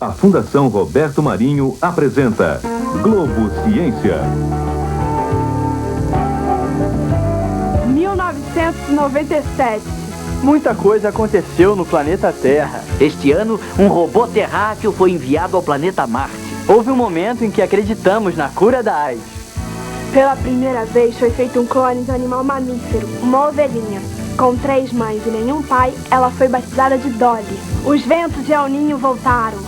A Fundação Roberto Marinho apresenta Globo Ciência. 1997. Muita coisa aconteceu no planeta Terra. Este ano, um robô terráqueo foi enviado ao planeta Marte. Houve um momento em que acreditamos na cura da AIDS. Pela primeira vez foi feito um clone de animal mamífero, uma ovelhinha. Com 3 mães e nenhum pai, ela foi batizada de Dolly. Os ventos de El Ninho voltaram.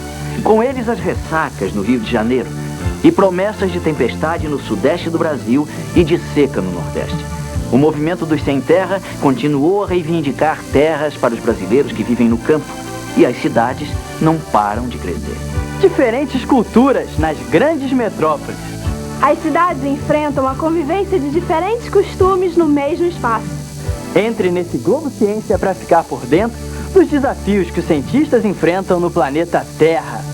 Com eles as ressacas no Rio de Janeiro e promessas de tempestade no sudeste do Brasil e de seca no nordeste. O movimento dos sem terra continuou a reivindicar terras para os brasileiros que vivem no campo e as cidades não param de crescer. Diferentes culturas nas grandes metrópoles. As cidades enfrentam a convivência de diferentes costumes no mesmo espaço. Entre nesse Globo Ciência para ficar por dentro dos desafios que os cientistas enfrentam no planeta Terra.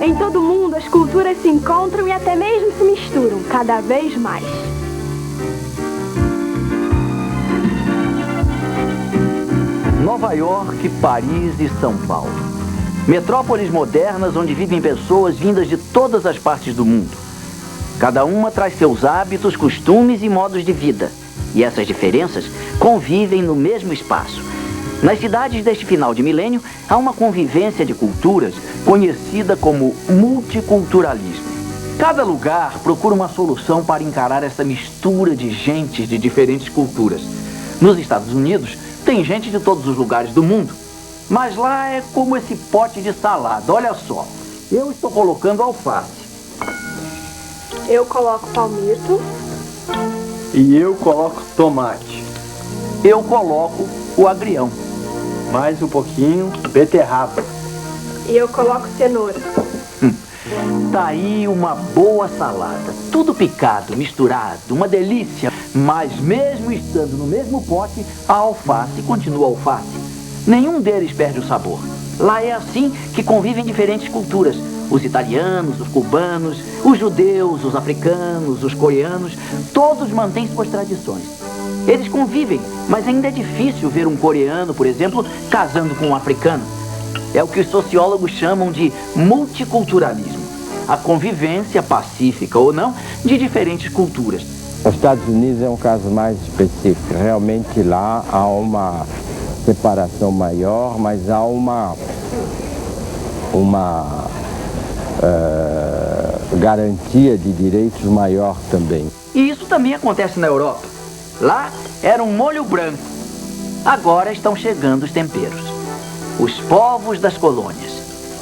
Em todo o mundo, as culturas se encontram e até mesmo se misturam, cada vez mais. Nova York, Paris e São Paulo. Metrópoles modernas onde vivem pessoas vindas de todas as partes do mundo. Cada uma traz seus hábitos, costumes e modos de vida. E essas diferenças convivem no mesmo espaço. Nas cidades deste final de milênio, há uma convivência de culturas conhecida como multiculturalismo. Cada lugar procura uma solução para encarar essa mistura de gentes de diferentes culturas. Nos Estados Unidos, tem gente de todos os lugares do mundo, mas lá é como esse pote de salada. Olha só, eu estou colocando alface. Eu coloco palmito. E eu coloco tomate. Eu coloco o agrião. Mais um pouquinho, beterraba. E eu coloco cenoura. Tá aí uma boa salada. Tudo picado, misturado, uma delícia. Mas mesmo estando no mesmo pote, a alface continua alface. Nenhum deles perde o sabor. Lá é assim que convivem diferentes culturas. Os italianos, os cubanos, os judeus, os africanos, os coreanos, todos mantêm suas tradições. Eles convivem, mas ainda é difícil ver um coreano, por exemplo, casando com um africano. É o que os sociólogos chamam de multiculturalismo. A convivência, pacífica ou não, de diferentes culturas. Os Estados Unidos é um caso mais específico. Realmente lá há uma separação maior, mas há uma garantia de direitos maior também. E isso também acontece na Europa. Lá era um molho branco. Agora estão chegando os temperos. Os povos das colônias.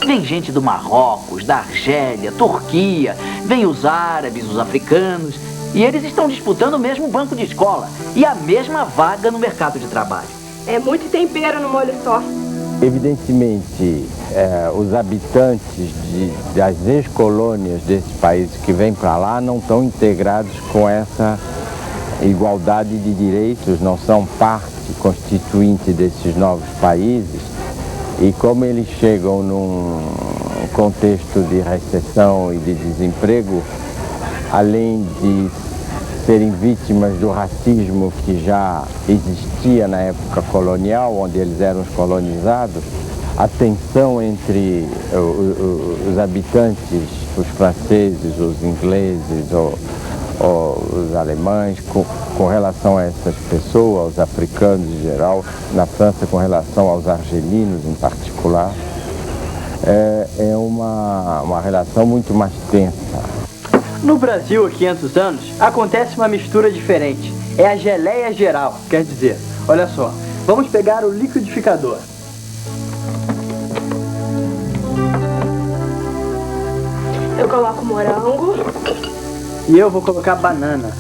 Vem gente do Marrocos, da Argélia, Turquia, vem os árabes, os africanos, e eles estão disputando o mesmo banco de escola e a mesma vaga no mercado de trabalho. É muito tempero no molho só. Evidentemente, os habitantes das ex-colônias desses países que vêm para lá não estão integrados com essa igualdade de direitos, não são parte constituinte desses novos países. E como eles chegam num contexto de recessão e de desemprego, além de serem vítimas do racismo que já existia na época colonial, onde eles eram os colonizados, a tensão entre os habitantes, os franceses, os ingleses ou os alemães, com relação a essas pessoas, aos africanos em geral, na França com relação aos argelinos em particular, é uma relação muito mais tensa. No Brasil, há 500 anos, acontece uma mistura diferente. É a geleia geral, quer dizer, olha só, vamos pegar o liquidificador. Eu coloco morango. E eu vou colocar banana.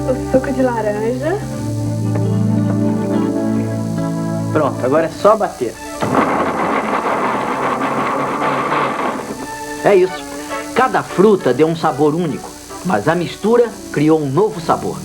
O suco de laranja. Pronto, agora é só bater. É isso. Cada fruta deu um sabor único, mas a mistura criou um novo sabor.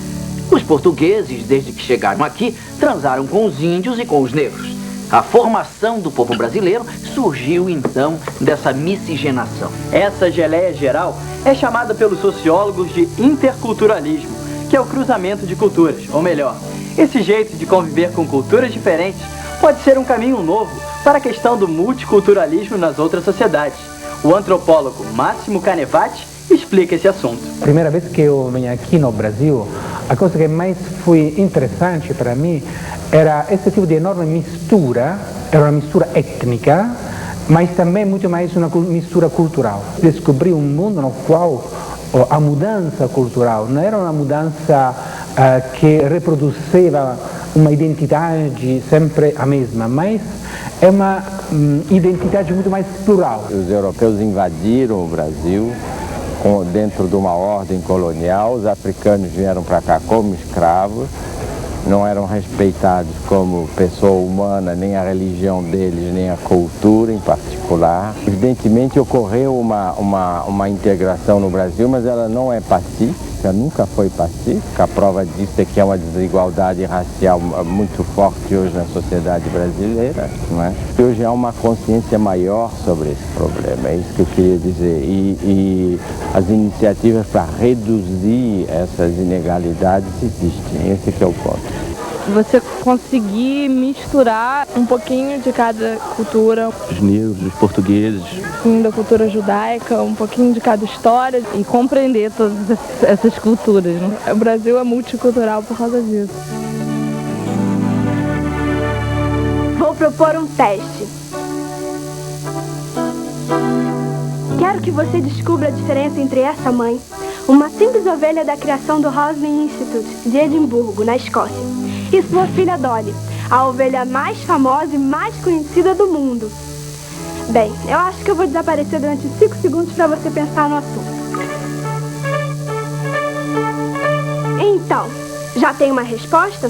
Os portugueses, desde que chegaram aqui, transaram com os índios e com os negros. A formação do povo brasileiro surgiu, então, dessa miscigenação. Essa geleia geral é chamada pelos sociólogos de interculturalismo, que é o cruzamento de culturas, ou melhor, esse jeito de conviver com culturas diferentes pode ser um caminho novo para a questão do multiculturalismo nas outras sociedades. O antropólogo Máximo Canevati explica esse assunto. Primeira vez que eu vim aqui no Brasil, a coisa que mais foi interessante para mim era esse tipo de enorme mistura, era uma mistura étnica, mas também muito mais uma mistura cultural. Descobri um mundo no qual a mudança cultural não era uma mudança que reproduzia uma identidade sempre a mesma, mas é uma identidade muito mais plural. Os europeus invadiram o Brasil dentro de uma ordem colonial, os africanos vieram para cá como escravos, não eram respeitados como pessoa humana, nem a religião deles, nem a cultura em particular. Evidentemente ocorreu uma integração no Brasil, mas ela não é pacífica, nunca foi pacífica. A prova disso é que há uma desigualdade racial muito forte hoje na sociedade brasileira, não é? Hoje há uma consciência maior sobre esse problema, é isso que eu queria dizer. E as iniciativas para reduzir essas inegalidades existem, esse que é o ponto. Você conseguir misturar um pouquinho de cada cultura. Os negros, os portugueses. Um pouquinho da cultura judaica, um pouquinho de cada história e compreender todas essas culturas, né? O Brasil é multicultural por causa disso. Vou propor um teste. Quero que você descubra a diferença entre essa mãe, uma simples ovelha da criação do Roslin Institute, de Edimburgo, na Escócia, e sua filha Dolly, a ovelha mais famosa e mais conhecida do mundo. Bem, eu acho que eu vou desaparecer durante 5 segundos para você pensar no assunto. Então, já tem uma resposta?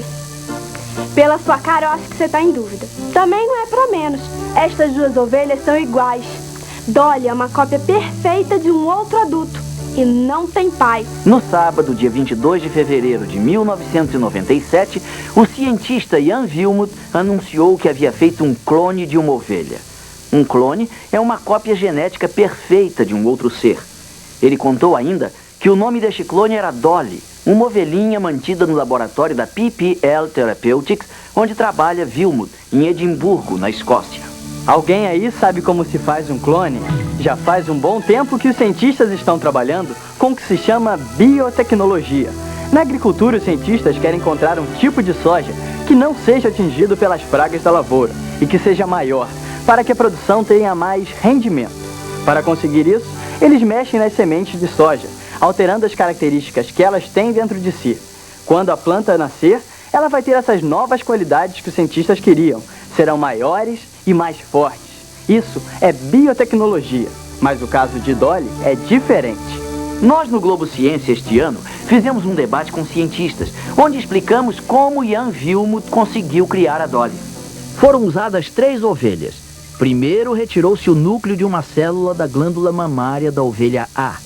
Pela sua cara, eu acho que você está em dúvida. Também não é para menos. Estas duas ovelhas são iguais. Dolly é uma cópia perfeita de um outro adulto e não tem pai. No sábado, dia 22 de fevereiro de 1997, o cientista Ian Wilmut anunciou que havia feito um clone de uma ovelha. Um clone é uma cópia genética perfeita de um outro ser. Ele contou ainda que o nome deste clone era Dolly, uma ovelhinha mantida no laboratório da PPL Therapeutics, onde trabalha Wilmut, em Edimburgo, na Escócia. Alguém aí sabe como se faz um clone? Já faz um bom tempo que os cientistas estão trabalhando com o que se chama biotecnologia. Na agricultura, os cientistas querem encontrar um tipo de soja que não seja atingido pelas pragas da lavoura e que seja maior, para que a produção tenha mais rendimento. Para conseguir isso, eles mexem nas sementes de soja, alterando as características que elas têm dentro de si. Quando a planta nascer, ela vai ter essas novas qualidades que os cientistas queriam. Serão maiores e mais fortes. Isso é biotecnologia, mas o caso de Dolly é diferente. Nós no Globo Ciência este ano fizemos um debate com cientistas, onde explicamos como Ian Wilmut conseguiu criar a Dolly. Foram usadas 3 ovelhas. Primeiro retirou-se o núcleo de uma célula da glândula mamária da ovelha A.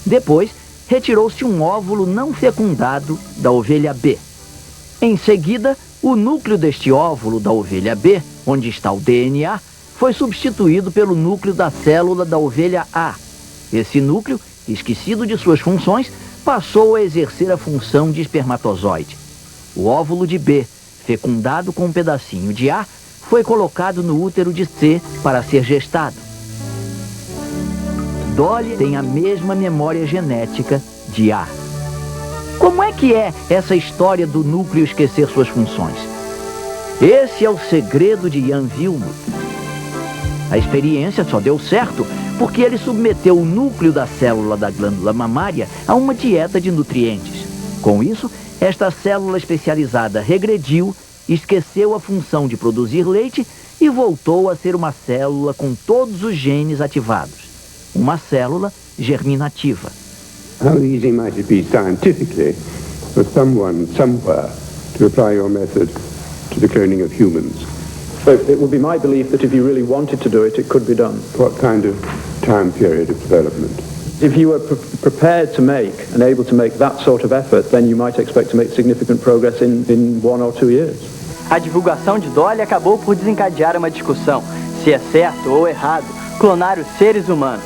Depois, retirou-se um óvulo não fecundado da ovelha B. Em seguida, o núcleo deste óvulo da ovelha B, onde está o DNA, foi substituído pelo núcleo da célula da ovelha A. Esse núcleo, esquecido de suas funções, passou a exercer a função de espermatozoide. O óvulo de B, fecundado com um pedacinho de A, foi colocado no útero de C para ser gestado. Dolly tem a mesma memória genética de A. Como é que é essa história do núcleo esquecer suas funções? Esse é o segredo de Ian Wilmut. A experiência só deu certo porque ele submeteu o núcleo da célula da glândula mamária a uma dieta de nutrientes. Com isso, esta célula especializada regrediu, esqueceu a função de produzir leite e voltou a ser uma célula com todos os genes ativados. Uma célula germinativa. How easy might it be scientifically for someone, somewhere, to apply your method to the cloning of humans? So it would be my belief that if you really wanted to do it, it could be done. What kind of time period of development? If you were prepared to make and able to make that sort of effort, then you might expect to make significant progress in 1 or 2 years. A divulgação de Dolly acabou por desencadear uma discussão se é certo ou errado clonar os seres humanos.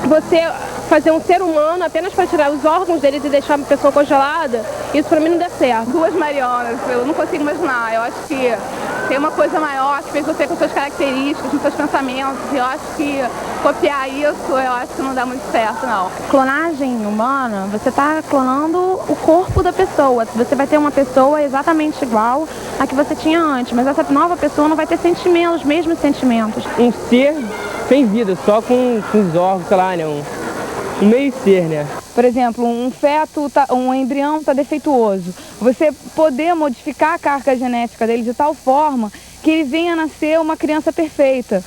Você fazer um ser humano apenas para tirar os órgãos deles e deixar uma pessoa congelada, isso para mim não dá certo. Duas Marianas, eu não consigo imaginar. Eu acho que tem uma coisa maior que fez você com suas características, com seus pensamentos. E eu acho que copiar isso, eu acho que não dá muito certo, não. Clonagem humana, você está clonando o corpo da pessoa. Você vai ter uma pessoa exatamente igual à que você tinha antes, mas essa nova pessoa não vai ter sentimentos, os mesmos sentimentos. Um ser sem vida, só com os órgãos, sei lá, né? Um meio ser, né? Por exemplo, um feto, um embrião está defeituoso. Você poder modificar a carga genética dele de tal forma que ele venha a nascer uma criança perfeita,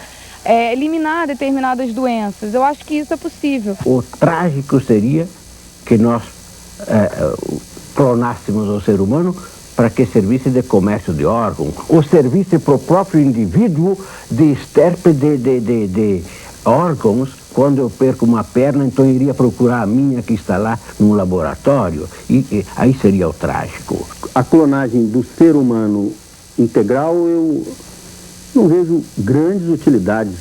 eliminar determinadas doenças. Eu acho que isso é possível. O trágico seria que nós clonássemos o ser humano para que servisse de comércio de órgãos, ou servisse para o próprio indivíduo de esterpe de órgãos. Quando eu perco uma perna, então eu iria procurar a minha que está lá no laboratório. E aí seria o trágico. A clonagem do ser humano integral, eu não vejo grandes utilidades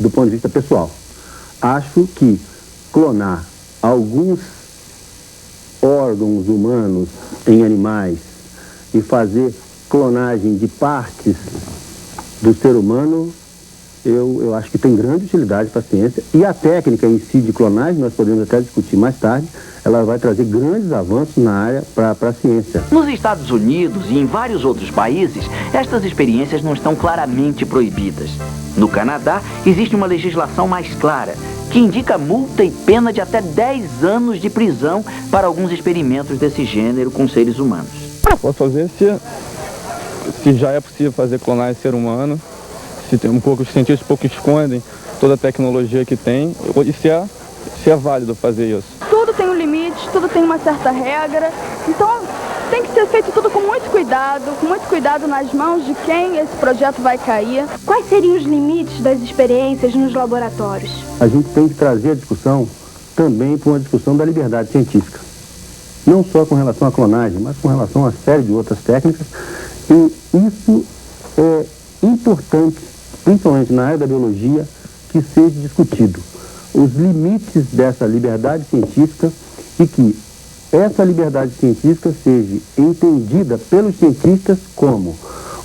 do ponto de vista pessoal. Acho que clonar alguns órgãos humanos em animais e fazer clonagem de partes do ser humano, eu acho que tem grande utilidade para a ciência. E a técnica em si de clonagem, nós podemos até discutir mais tarde, ela vai trazer grandes avanços na área para a ciência. Nos Estados Unidos e em vários outros países, estas experiências não estão claramente proibidas. No Canadá, existe uma legislação mais clara, que indica multa e pena de até 10 anos de prisão para alguns experimentos desse gênero com seres humanos. Posso fazer se já é possível fazer clonagem de ser humano. Se tem os cientistas pouco escondem toda a tecnologia que tem, e se é válido fazer isso. Tudo tem um limite, tudo tem uma certa regra, então tem que ser feito tudo com muito cuidado nas mãos de quem esse projeto vai cair. Quais seriam os limites das experiências nos laboratórios? A gente tem que trazer a discussão também para uma discussão da liberdade científica. Não só com relação à clonagem, mas com relação a uma série de outras técnicas. E isso é importante, principalmente na área da biologia, que seja discutido os limites dessa liberdade científica e que essa liberdade científica seja entendida pelos cientistas como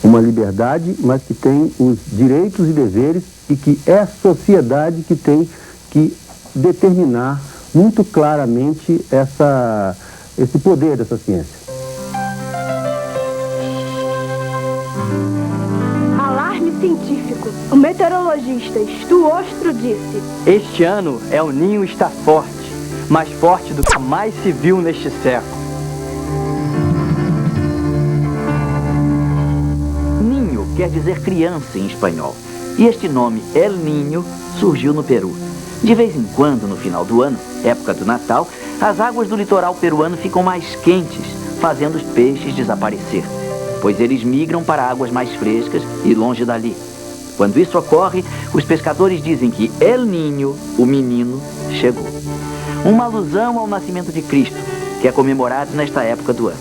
uma liberdade, mas que tem os direitos e deveres e que é a sociedade que tem que determinar muito claramente esse poder dessa ciência. Científico. O meteorologista Stu Ostro disse: Este ano El Niño está forte, mais forte do que mais se viu neste século. Niño quer dizer criança em espanhol. E este nome El Niño surgiu no Peru. De vez em quando, no final do ano, época do Natal, as águas do litoral peruano ficam mais quentes, fazendo os peixes desaparecer, pois eles migram para águas mais frescas e longe dali. Quando isso ocorre, os pescadores dizem que El Niño, o menino, chegou. Uma alusão ao nascimento de Cristo, que é comemorado nesta época do ano.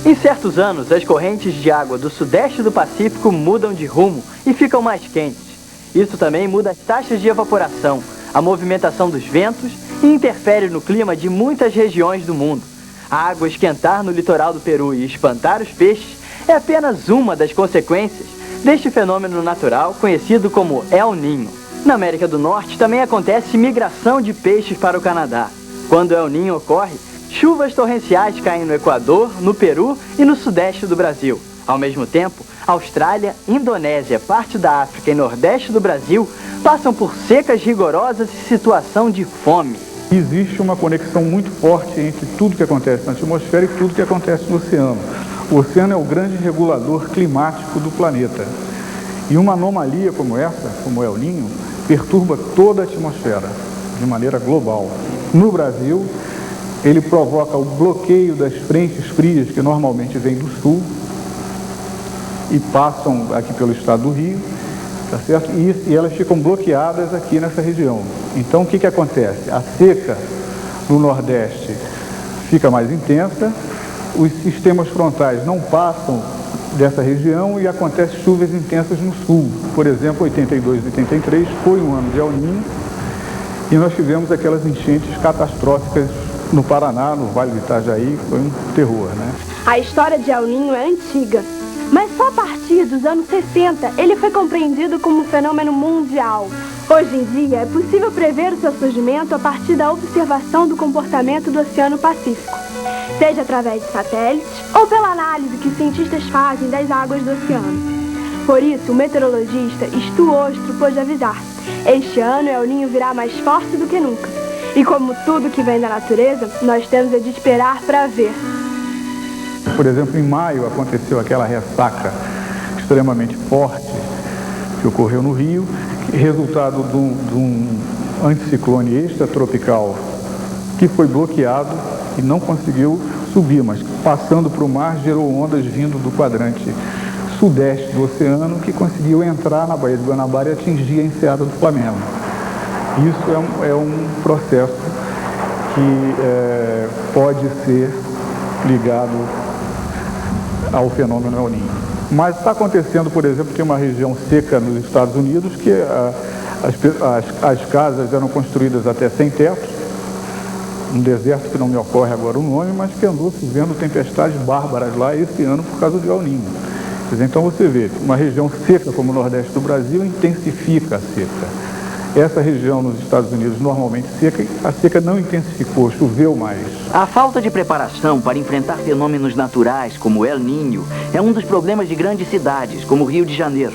Em certos anos, as correntes de água do sudeste do Pacífico mudam de rumo e ficam mais quentes. Isso também muda as taxas de evaporação, a movimentação dos ventos e interfere no clima de muitas regiões do mundo. A água esquentar no litoral do Peru e espantar os peixes é apenas uma das consequências deste fenômeno natural conhecido como El Niño. Na América do Norte também acontece migração de peixes para o Canadá. Quando El Niño ocorre, chuvas torrenciais caem no Equador, no Peru e no sudeste do Brasil. Ao mesmo tempo, Austrália, Indonésia, parte da África e nordeste do Brasil passam por secas rigorosas e situação de fome. Existe uma conexão muito forte entre tudo que acontece na atmosfera e tudo que acontece no oceano. O oceano é o grande regulador climático do planeta. E uma anomalia como essa, como El Niño, perturba toda a atmosfera, de maneira global. No Brasil, ele provoca o bloqueio das frentes frias que normalmente vêm do sul, e passam aqui pelo estado do Rio, tá certo? E elas ficam bloqueadas aqui nessa região. Então, o que acontece? A seca no Nordeste fica mais intensa, os sistemas frontais não passam dessa região e acontecem chuvas intensas no sul. Por exemplo, 82 e 83 foi um ano de El Niño e nós tivemos aquelas enchentes catastróficas no Paraná, no Vale do Itajaí, foi um terror, né? A história de El Niño é antiga, mas só a partir dos anos 60 ele foi compreendido como um fenômeno mundial. Hoje em dia é possível prever o seu surgimento a partir da observação do comportamento do Oceano Pacífico, seja através de satélites ou pela análise que cientistas fazem das águas do oceano. Por isso, o meteorologista Stu Ostro pôde avisar: este ano El Niño virá mais forte do que nunca. E como tudo que vem da natureza, nós temos de esperar para ver. Por exemplo, em maio aconteceu aquela ressaca extremamente forte que ocorreu no Rio, resultado de um anticiclone extratropical que foi bloqueado e não conseguiu subir, mas passando para o mar gerou ondas vindo do quadrante sudeste do oceano que conseguiu entrar na Baía de Guanabara e atingir a enseada do Flamengo. Isso é um processo que pode ser ligado ao fenômeno El Niño. Mas está acontecendo, por exemplo, tem uma região seca nos Estados Unidos que as casas eram construídas até sem teto, um deserto que não me ocorre agora o nome, mas que andou vendo tempestades bárbaras lá esse ano por causa do El Niño. Então você vê, uma região seca como o Nordeste do Brasil intensifica a seca. Essa região nos Estados Unidos normalmente seca, a seca não intensificou, choveu mais. A falta de preparação para enfrentar fenômenos naturais como El Niño é um dos problemas de grandes cidades, como o Rio de Janeiro.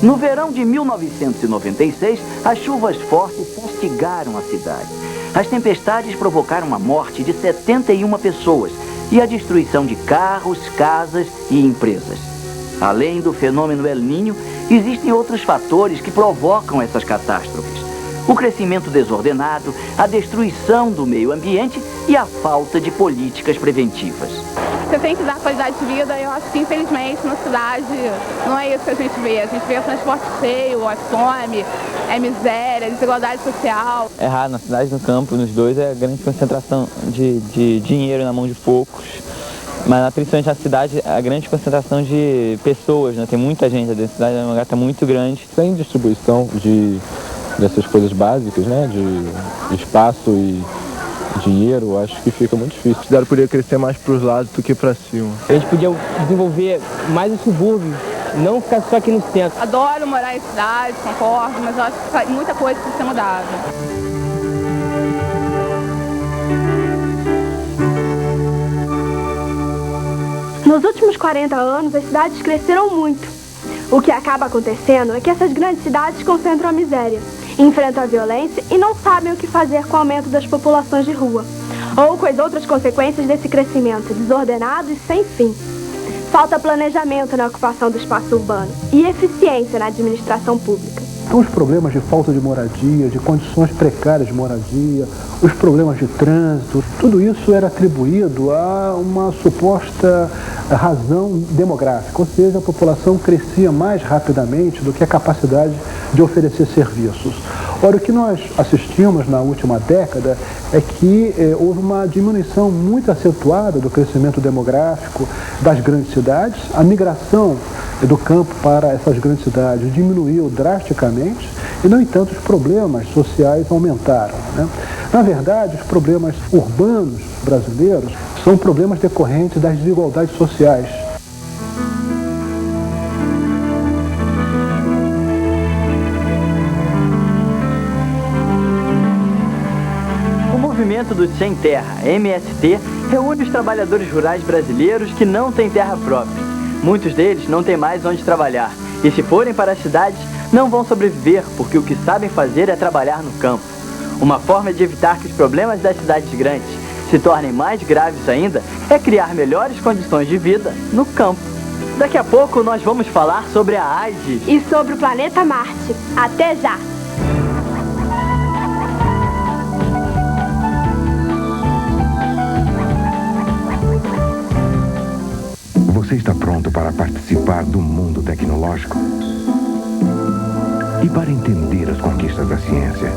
No verão de 1996, as chuvas fortes castigaram a cidade. As tempestades provocaram a morte de 71 pessoas e a destruição de carros, casas e empresas. Além do fenômeno El Niño, existem outros fatores que provocam essas catástrofes. O crescimento desordenado, a destruição do meio ambiente e a falta de políticas preventivas. Você tem que dar qualidade de vida, eu acho que infelizmente na cidade não é isso que a gente vê. A gente vê o transporte cheio, a fome, a miséria, a desigualdade social. É raro, na cidade e no campo, nos dois, é a grande concentração de dinheiro na mão de poucos. Mas principalmente na cidade, a grande concentração de pessoas, né? Tem muita gente, a densidade é uma gata muito grande. Sem distribuição dessas coisas básicas, né? De espaço e dinheiro, acho que fica muito difícil. A cidade poderia crescer mais para os lados do que para cima. A gente podia desenvolver mais os subúrbios, não ficar só aqui no centro. Adoro morar em cidade, concordo, mas eu acho que muita coisa precisa ser mudada. Nos últimos 40 anos, as cidades cresceram muito. O que acaba acontecendo é que essas grandes cidades concentram a miséria, enfrentam a violência e não sabem o que fazer com o aumento das populações de rua, ou com as outras consequências desse crescimento desordenado e sem fim. Falta planejamento na ocupação do espaço urbano e eficiência na administração pública. Então, os problemas de falta de moradia, de condições precárias de moradia, os problemas de trânsito, tudo isso era atribuído a uma suposta razão demográfica, ou seja, a população crescia mais rapidamente do que a capacidade de oferecer serviços. Ora, o que nós assistimos na última década é que houve uma diminuição muito acentuada do crescimento demográfico das grandes cidades, a migração do campo para essas grandes cidades diminuiu drasticamente e, no entanto, os problemas sociais aumentaram, né? Na verdade, os problemas urbanos brasileiros são problemas decorrentes das desigualdades sociais. O movimento dos Sem Terra, MST, reúne os trabalhadores rurais brasileiros que não têm terra própria. Muitos deles não têm mais onde trabalhar e, se forem para as cidades, não vão sobreviver porque o que sabem fazer é trabalhar no campo. Uma forma de evitar que os problemas das cidades grandes se tornem mais graves ainda é criar melhores condições de vida no campo. Daqui a pouco nós vamos falar sobre a AIDS e sobre o planeta Marte. Até já! Você está pronto para participar do mundo tecnológico? E para entender as conquistas da ciência?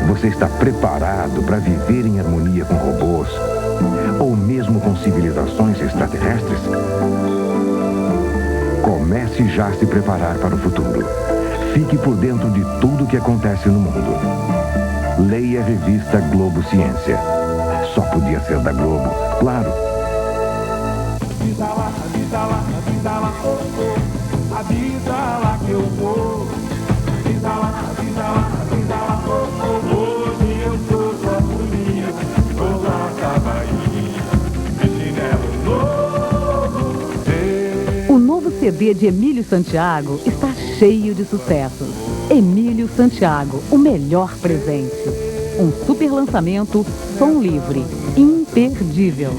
Você está preparado para viver em harmonia com robôs? Ou mesmo com civilizações extraterrestres? Comece já a se preparar para o futuro. Fique por dentro de tudo o que acontece no mundo. Leia a revista Globo Ciência. Só podia ser da Globo, claro. Avisa lá, oh, oh. Avisa lá que eu vou. Avisa lá, oh, oh. Hoje eu sou sua folia, vou lá da Bahia, de chinelo novo. O novo CD de Emílio Santiago está cheio de sucessos. Emílio Santiago, o melhor presente. Um super lançamento, som livre, imperdível.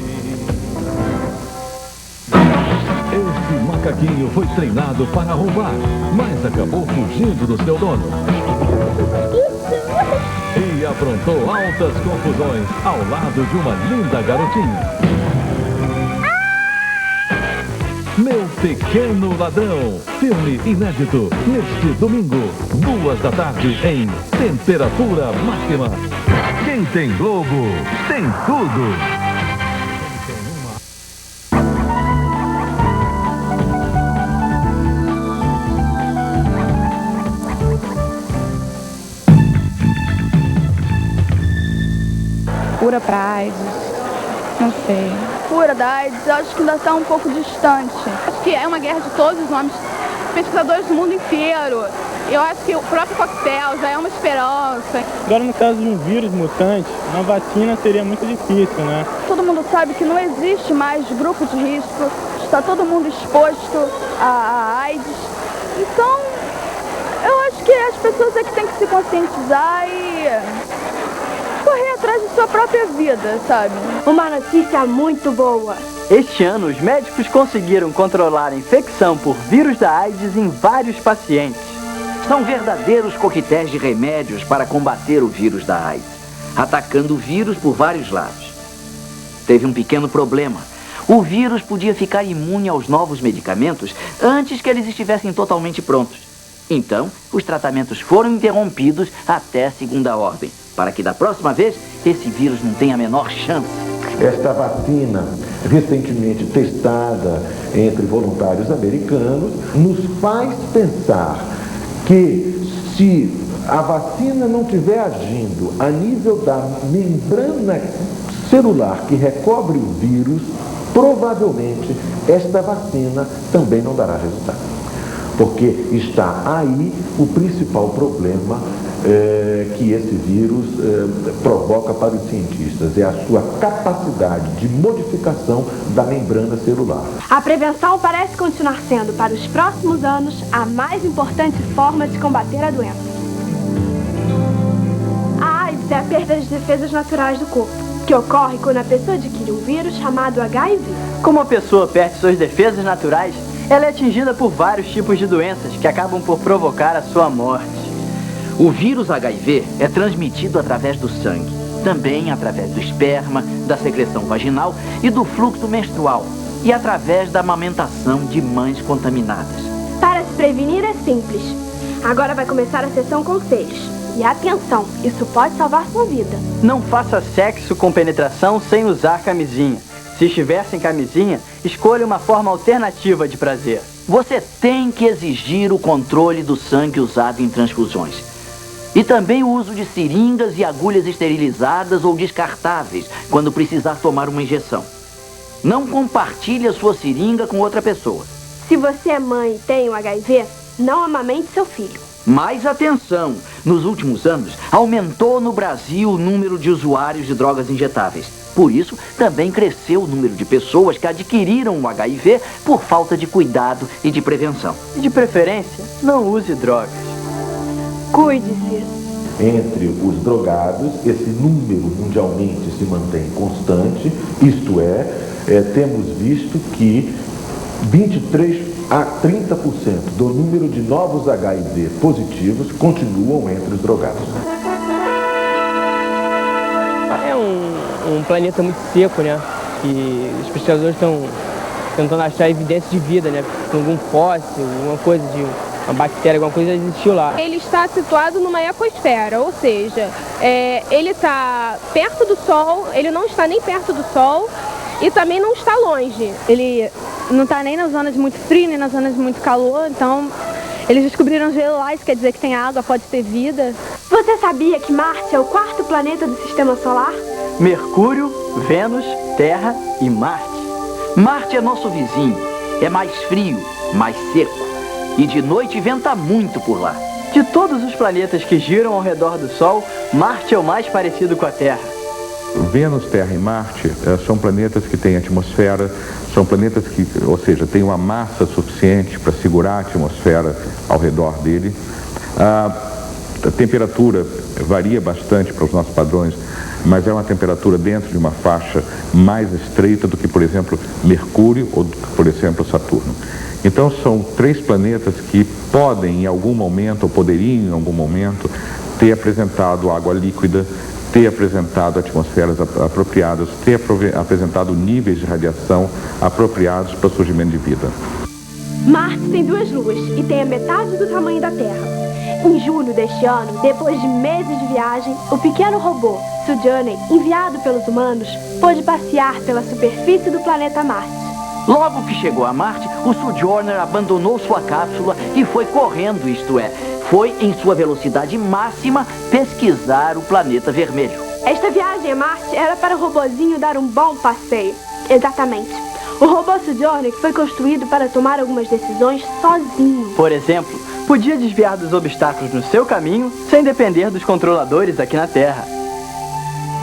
Esse macaquinho foi treinado para roubar, mas acabou fugindo do seu dono. E aprontou altas confusões ao lado de uma linda garotinha. Meu Pequeno Ladrão, filme inédito, neste domingo, 14h, em temperatura máxima. Quem tem Globo, tem tudo. Cura pra AIDS, não sei. Cura da AIDS, eu acho que ainda está um pouco distante. Acho que é uma guerra de todos os nomes, pesquisadores do mundo inteiro. Eu acho que o próprio coquetel já é uma esperança. Agora, no caso de um vírus mutante, uma vacina seria muito difícil, né? Todo mundo sabe que não existe mais grupo de risco, está todo mundo exposto a AIDS. Então, eu acho que as pessoas é que têm que se conscientizar e correr atrás de sua própria vida, sabe? Uma notícia muito boa. Este ano, os médicos conseguiram controlar a infecção por vírus da AIDS em vários pacientes. São verdadeiros coquetéis de remédios para combater o vírus da AIDS, atacando o vírus por vários lados. Teve um pequeno problema. O vírus podia ficar imune aos novos medicamentos antes que eles estivessem totalmente prontos. Então, os tratamentos foram interrompidos até segunda ordem, para que da próxima vez esse vírus não tenha a menor chance. Esta vacina, recentemente testada entre voluntários americanos, nos faz pensar que se a vacina não estiver agindo a nível da membrana celular que recobre o vírus, provavelmente esta vacina também não dará resultado. Porque está aí o principal problema que esse vírus provoca para os cientistas, é a sua capacidade de modificação da membrana celular. A prevenção parece continuar sendo, para os próximos anos, a mais importante forma de combater a doença. A AIDS é a perda das defesas naturais do corpo, que ocorre quando a pessoa adquire um vírus chamado HIV. Como a pessoa perde suas defesas naturais, ela é atingida por vários tipos de doenças que acabam por provocar a sua morte. O vírus HIV é transmitido através do sangue, também através do esperma, da secreção vaginal e do fluxo menstrual, e através da amamentação de mães contaminadas. Para se prevenir é simples. Agora vai começar a sessão conselhos. E atenção, isso pode salvar sua vida. Não faça sexo com penetração sem usar camisinha. Se estiver sem camisinha, escolha uma forma alternativa de prazer. Você tem que exigir o controle do sangue usado em transfusões. E também o uso de seringas e agulhas esterilizadas ou descartáveis quando precisar tomar uma injeção. Não compartilhe a sua seringa com outra pessoa. Se você é mãe e tem o HIV, não amamente seu filho. Mais atenção! Nos últimos anos, aumentou no Brasil o número de usuários de drogas injetáveis. Por isso, também cresceu o número de pessoas que adquiriram o HIV por falta de cuidado e de prevenção. E de preferência, não use drogas. Cuide-se. Entre os drogados, esse número mundialmente se mantém constante, isto é, temos visto que 23 a 30% do número de novos HIV positivos continuam entre os drogados. É um planeta muito seco, né? E os pesquisadores estão tentando achar evidências de vida, né? Algum fóssil, alguma coisa de uma bactéria, alguma coisa existiu lá. Ele está situado numa ecosfera, ou seja, ele está perto do Sol, ele não está nem perto do Sol e também não está longe. Ele não está nem nas zonas de muito frio, nem nas zonas de muito calor, então eles descobriram gelo lá, isso quer dizer que tem água, pode ter vida. Você sabia que Marte é o 4º planeta do Sistema Solar? Mercúrio, Vênus, Terra e Marte. Marte é nosso vizinho, é mais frio, mais seco e de noite venta muito por lá. De todos os planetas que giram ao redor do Sol, Marte é o mais parecido com a Terra. Vênus, Terra e Marte são planetas que têm atmosfera, são planetas que, ou seja, têm uma massa suficiente para segurar a atmosfera ao redor dele. A temperatura varia bastante para os nossos padrões, mas é uma temperatura dentro de uma faixa mais estreita do que, por exemplo, Mercúrio ou, por exemplo, Saturno. Então são 3 planetas que podem em algum momento, ou poderiam em algum momento, ter apresentado água líquida, ter apresentado atmosferas apropriadas, ter apresentado níveis de radiação apropriados para o surgimento de vida. Marte tem 2 luas e tem a metade do tamanho da Terra. Em julho deste ano, depois de meses de viagem, o pequeno robô Sojourner, enviado pelos humanos, pôde passear pela superfície do planeta Marte. Logo que chegou a Marte, o Sojourner abandonou sua cápsula e foi correndo, isto é, foi em sua velocidade máxima pesquisar o planeta vermelho. Esta viagem a Marte era para o robozinho dar um bom passeio. Exatamente. O robô Sojourner foi construído para tomar algumas decisões sozinho. Por exemplo, podia desviar dos obstáculos no seu caminho sem depender dos controladores aqui na Terra.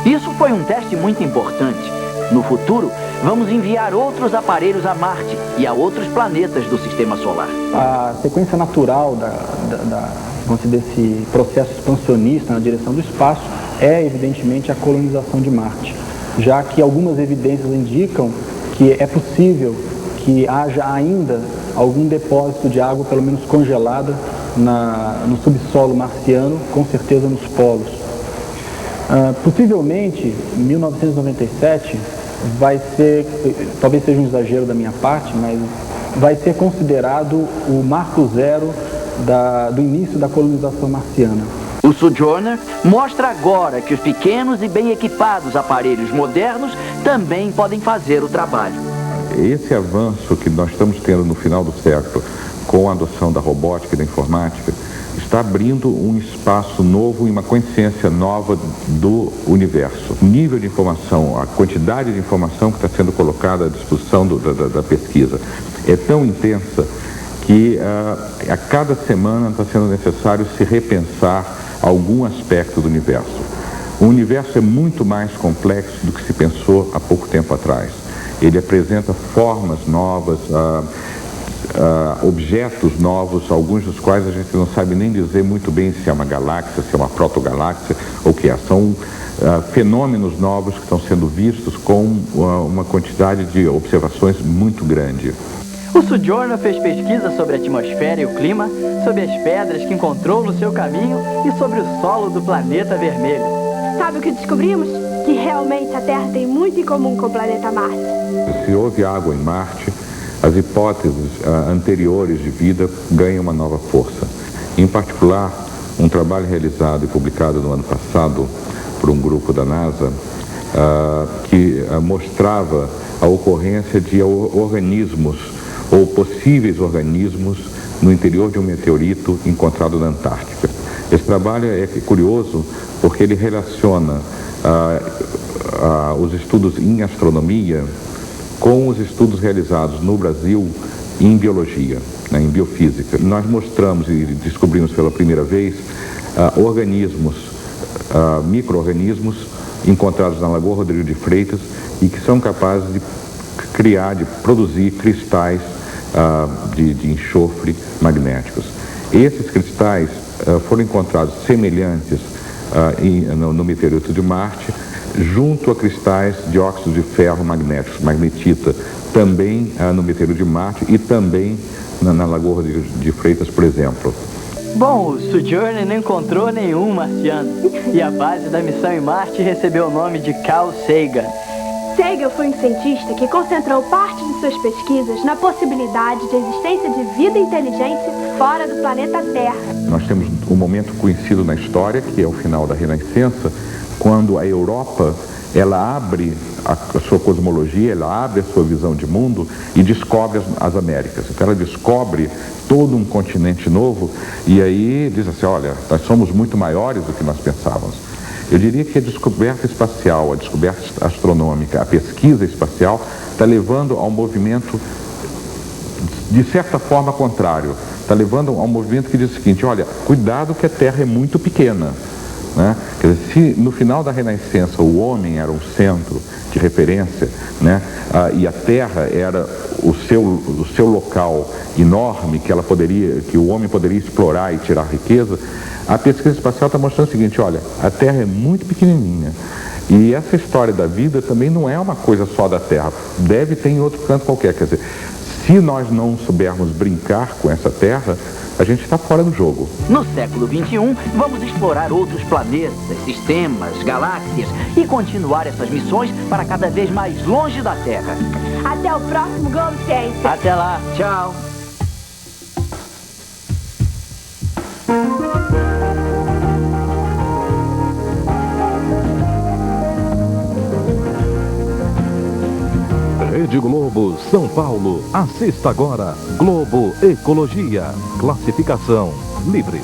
Isso foi um teste muito importante. No futuro, vamos enviar outros aparelhos a Marte e a outros planetas do Sistema Solar. A sequência natural vamos dizer, desse processo expansionista na direção do espaço é, evidentemente, a colonização de Marte, já que algumas evidências indicam que é possível que haja ainda algum depósito de água, pelo menos congelada, no subsolo marciano, com certeza nos polos. Possivelmente, em 1997, vai ser, talvez seja um exagero da minha parte, mas vai ser considerado o marco zero do início da colonização marciana. O Sojourner mostra agora que os pequenos e bem equipados aparelhos modernos também podem fazer o trabalho. Esse avanço que nós estamos tendo no final do século, com a adoção da robótica e da informática, está abrindo um espaço novo e uma consciência nova do universo. O nível de informação, a quantidade de informação que está sendo colocada à disposição da pesquisa é tão intensa que a cada semana está sendo necessário se repensar algum aspecto do universo. O universo é muito mais complexo do que se pensou há pouco tempo atrás. Ele apresenta formas novas, objetos novos, alguns dos quais a gente não sabe nem dizer muito bem se é uma galáxia, se é uma protogaláxia ou o que é. São fenômenos novos que estão sendo vistos com uma quantidade de observações muito grande. O Sojourner fez pesquisa sobre a atmosfera e o clima, sobre as pedras que encontrou no seu caminho e sobre o solo do planeta vermelho. Sabe o que descobrimos? Que realmente a Terra tem muito em comum com o planeta Marte. Se houve água em Marte, as hipóteses anteriores de vida ganham uma nova força. Em particular, um trabalho realizado e publicado no ano passado por um grupo da NASA que mostrava a ocorrência de organismos ou possíveis organismos no interior de um meteorito encontrado na Antártica. Esse trabalho é curioso porque ele relaciona os estudos em astronomia com os estudos realizados no Brasil em biologia, em biofísica. Nós mostramos e descobrimos pela primeira vez organismos, micro-organismos encontrados na Lagoa Rodrigo de Freitas e que são capazes de criar, de produzir cristais de enxofre magnéticos. Esses cristais foram encontrados semelhantes no meteorito de Marte, junto a cristais de óxido de ferro magnéticos, magnetita, também no meteorito de Marte e também na Lagoa Rodrigo de Freitas, por exemplo. Bom, o Sojourner não encontrou nenhum marciano e a base da missão em Marte recebeu o nome de Carl Sagan. Sagan foi um cientista que concentrou parte de suas pesquisas na possibilidade de existência de vida inteligente fora do planeta Terra. Nós temos um momento conhecido na história, que é o final da Renascença, quando a Europa ela abre a sua cosmologia, ela abre a sua visão de mundo e descobre as Américas. Então ela descobre todo um continente novo e aí diz assim, olha, nós somos muito maiores do que nós pensávamos. Eu diria que a descoberta espacial, a descoberta astronômica, a pesquisa espacial está levando a um movimento, de certa forma, contrário. Está levando a um movimento que diz o seguinte, olha, cuidado que a Terra é muito pequena. Né? Quer dizer, se no final da Renascença o homem era um centro de referência, né? E a Terra era o seu local enorme que o homem poderia explorar e tirar riqueza, a pesquisa espacial está mostrando o seguinte, olha, a Terra é muito pequenininha e essa história da vida também não é uma coisa só da Terra, deve ter em outro canto qualquer, quer dizer, se nós não soubermos brincar com essa Terra, a gente está fora do jogo. No século XXI, vamos explorar outros planetas, sistemas, galáxias e continuar essas missões para cada vez mais longe da Terra. Até o próximo Globo Ciência. Até lá, tchau. Rede Globo, São Paulo. Assista agora Globo Ecologia. Classificação livre.